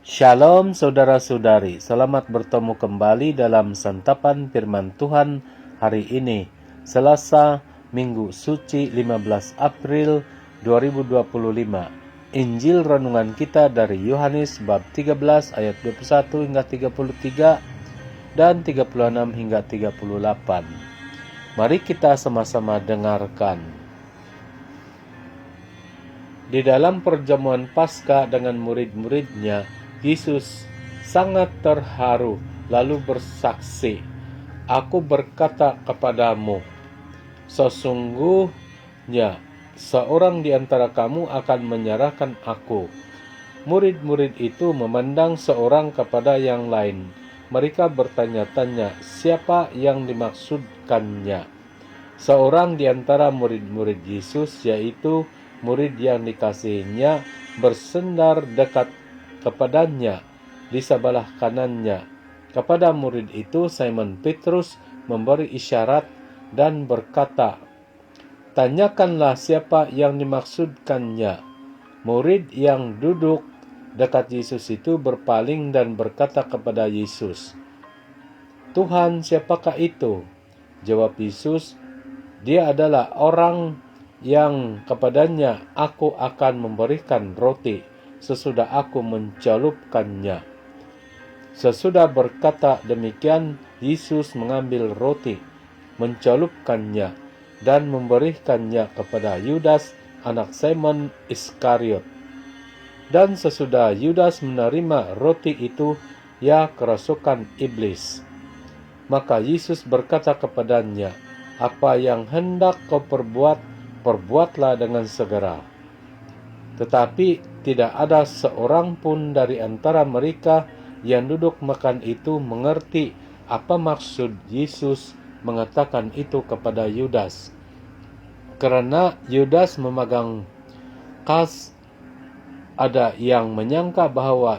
Shalom saudara-saudari, selamat bertemu kembali dalam santapan firman Tuhan hari ini, Selasa, Minggu Suci 15 April 2025. Injil renungan kita dari Yohanes bab 13 ayat 21 hingga 33 dan 36 hingga 38. Mari kita sama-sama dengarkan. Di dalam perjamuan Paskah dengan murid-muridnya, Yesus sangat terharu lalu bersaksi, "Aku berkata kepadamu, sesungguhnya seorang di antara kamu akan menyerahkan aku." Murid-murid itu memandang seorang kepada yang lain. Mereka bertanya-tanya, siapa yang dimaksudkannya? Seorang di antara murid-murid Yesus, yaitu murid yang dikasihinya, bersandar dekat kepadanya di sebelah kanannya. Kepada murid itu Simon Petrus memberi isyarat dan berkata, "Tanyakanlah siapa yang dimaksudkannya." Murid yang duduk dekat Yesus itu berpaling dan berkata kepada Yesus, "Tuhan, siapakah itu?" Jawab Yesus, "Dia adalah orang yang kepadanya aku akan memberikan roti sesudah aku mencelupkannya." Sesudah berkata demikian, Yesus mengambil roti, mencelupkannya, dan memberikannya kepada Yudas, anak Simon Iskariot. Dan sesudah Yudas menerima roti itu, ia kerasukan iblis. Maka Yesus berkata kepadanya, "Apa yang hendak kau perbuat, perbuatlah dengan segera." Tetapi tidak ada seorang pun dari antara mereka yang duduk makan itu mengerti apa maksud Yesus mengatakan itu kepada Yudas. Karena Yudas memegang kas, ada yang menyangka bahwa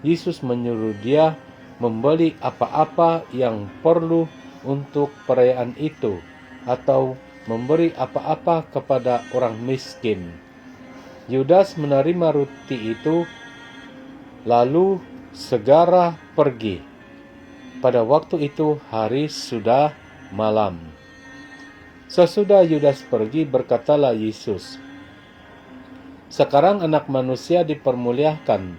Yesus menyuruh dia membeli apa-apa yang perlu untuk perayaan itu, atau memberi apa-apa kepada orang miskin. Yudas menerima roti itu, lalu segera pergi. Pada waktu itu hari sudah malam. Sesudah Yudas pergi, berkatalah Yesus, "Sekarang Anak Manusia dipermuliakan,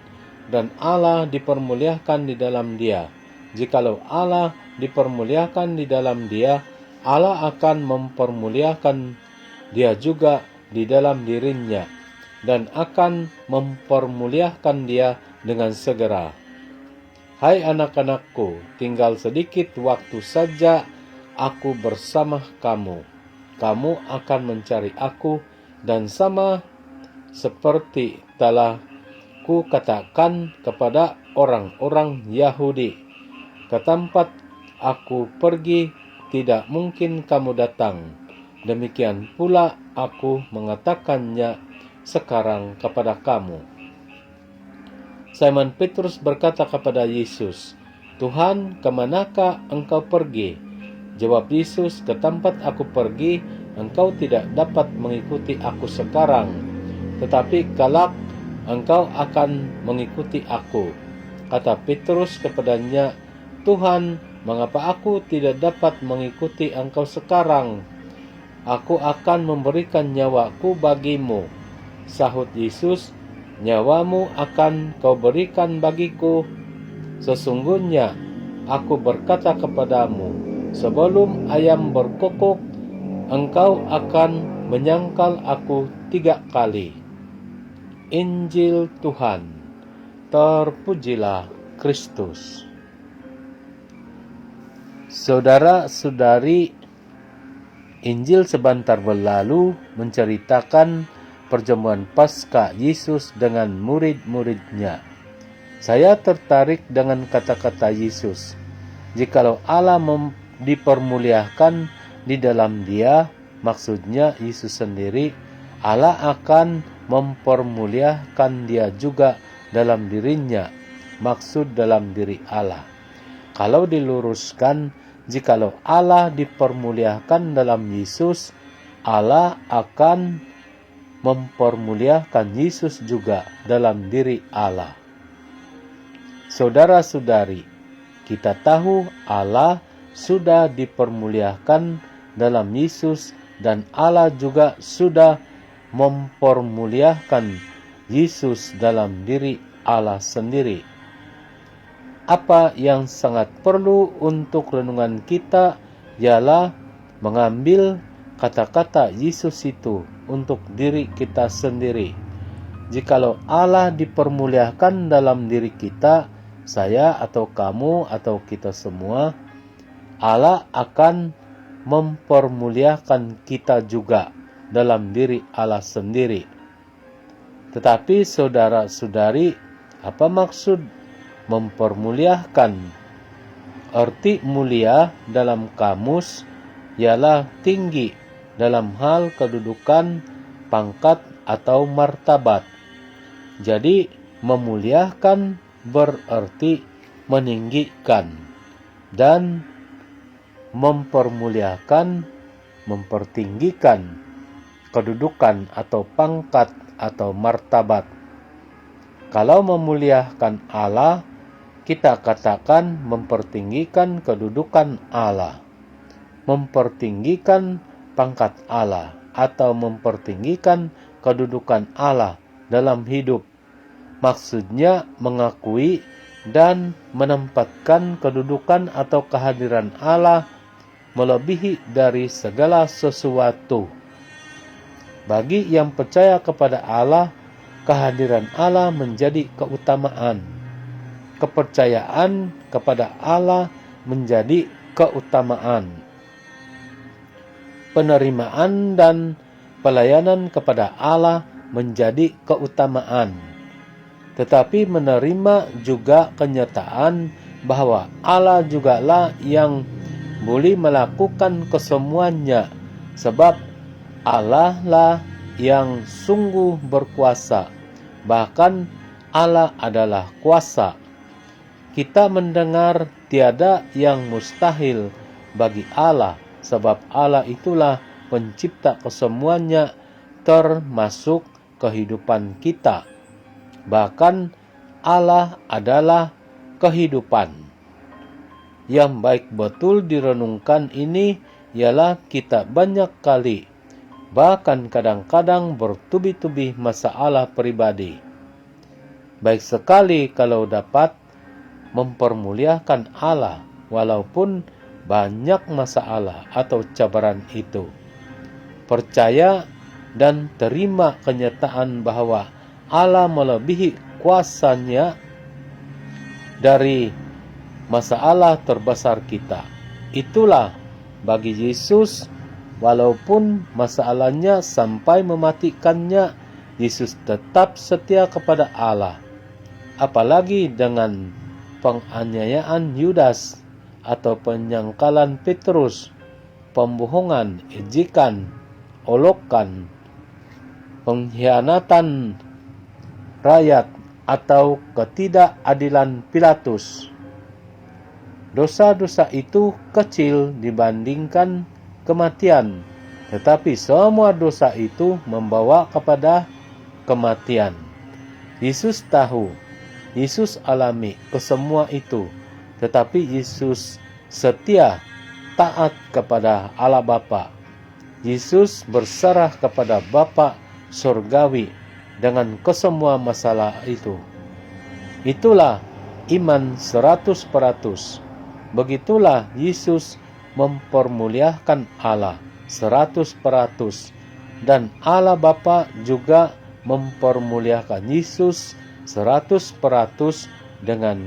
dan Allah dipermuliakan di dalam Dia. Jikalau Allah dipermuliakan di dalam Dia, Allah akan mempermuliakan Dia juga di dalam dirinya, dan akan mempermuliakan Dia dengan segera. Hai anak-anakku, tinggal sedikit waktu saja aku bersama kamu. Kamu akan mencari aku, dan sama seperti telah ku katakan kepada orang-orang Yahudi, ke tempat aku pergi tidak mungkin kamu datang. Demikian pula aku mengatakannya sekarang kepada kamu." Simon Petrus berkata kepada Yesus, "Tuhan, kemanakah engkau pergi?" Jawab Yesus, "Ke tempat aku pergi, engkau tidak dapat mengikuti aku sekarang, tetapi kelak engkau akan mengikuti aku." Kata Petrus kepadanya, "Tuhan, mengapa aku tidak dapat mengikuti engkau sekarang? Aku akan memberikan nyawaku bagimu." Sahut Yesus, "Nyawamu akan kau berikan bagiku? Sesungguhnya aku berkata kepadamu, sebelum ayam berkokok, engkau akan menyangkal aku 3 kali." Injil Tuhan. Terpujilah Kristus. Saudara-saudari, Injil sebentar berlalu menceritakan perjamuan Paskah Yesus dengan murid-muridnya. Saya tertarik dengan kata-kata Yesus, "Jikalau Allah dipermuliakan di dalam Dia," maksudnya Yesus sendiri, Allah akan mempermuliakan Dia juga dalam dirinya, maksud dalam diri Allah. Kalau diluruskan, jikalau Allah dipermuliakan dalam Yesus, Allah akan mempermuliakan Yesus juga dalam diri Allah. Saudara-saudari, kita tahu Allah sudah dipermuliakan dalam Yesus dan Allah juga sudah mempermuliakan Yesus dalam diri Allah sendiri. Apa yang sangat perlu untuk renungan kita ialah mengambil kata-kata Yesus itu untuk diri kita sendiri. Jikalau Allah dipermuliakan dalam diri kita, saya atau kamu atau kita semua, Allah akan mempermuliakan kita juga dalam diri Allah sendiri. Tetapi saudara-saudari, apa maksud mempermuliakan? Arti mulia dalam kamus ialah tinggi dalam hal kedudukan, pangkat, atau martabat. Jadi, memuliakan berarti meninggikan, dan mempermuliakan, mempertinggikan kedudukan atau pangkat atau martabat. Kalau memuliakan Allah, kita katakan mempertinggikan kedudukan Allah, mempertinggikan pangkat Allah, atau mempertinggikan kedudukan Allah dalam hidup. Maksudnya mengakui dan menempatkan kedudukan atau kehadiran Allah melebihi dari segala sesuatu. Bagi yang percaya kepada Allah, kehadiran Allah menjadi keutamaan. Kepercayaan kepada Allah menjadi keutamaan. Penerimaan dan pelayanan kepada Allah menjadi keutamaan. Tetapi menerima juga kenyataan bahwa Allah jugalah yang boleh melakukan kesemuanya, sebab Allah lah yang sungguh berkuasa. Bahkan Allah adalah kuasa. Kita mendengar tiada yang mustahil bagi Allah, sebab Allah itulah pencipta kesemuanya, termasuk kehidupan kita. Bahkan Allah adalah kehidupan. Yang baik betul direnungkan ini ialah kita banyak kali, bahkan kadang-kadang bertubi-tubi masalah pribadi. Baik sekali kalau dapat mempermuliakan Allah walaupun banyak masalah atau cabaran itu. Percaya dan terima kenyataan bahwa Allah melebihi kuasanya dari masalah terbesar kita. Itulah bagi Yesus, walaupun masalahnya sampai mematikannya, Yesus tetap setia kepada Allah. Apalagi dengan penganiayaan Yudas atau penyangkalan Petrus, pembohongan, ejekan, olokan, pengkhianatan rakyat, atau ketidakadilan Pilatus. Dosa-dosa itu kecil dibandingkan kematian, tetapi semua dosa itu membawa kepada kematian. Yesus tahu, Yesus alami kesemua itu, tetapi Yesus setia, taat kepada Allah Bapa. Yesus berserah kepada Bapa surgawi dengan kesemua masalah itu. Itulah iman 100%. Begitulah Yesus mempermuliakan Allah 100%. Dan Allah Bapa juga mempermuliakan Yesus 100% dengan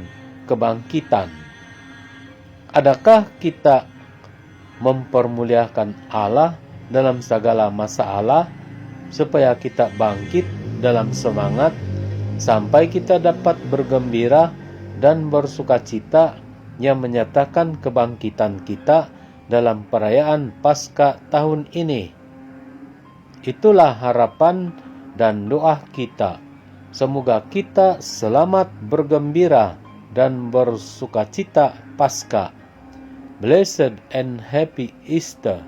kebangkitan. Adakah kita mempermuliakan Allah dalam segala masalah supaya kita bangkit dalam semangat sampai kita dapat bergembira dan bersukacita yang menyatakan kebangkitan kita dalam perayaan Paskah tahun ini? Itulah harapan dan doa kita. Semoga kita selamat bergembira dan bersukacita Paskah, Blessed and Happy Easter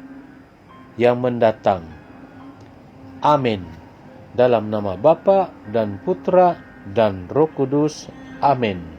yang mendatang. Amin. Dalam nama Bapa dan Putra dan Roh Kudus. Amin.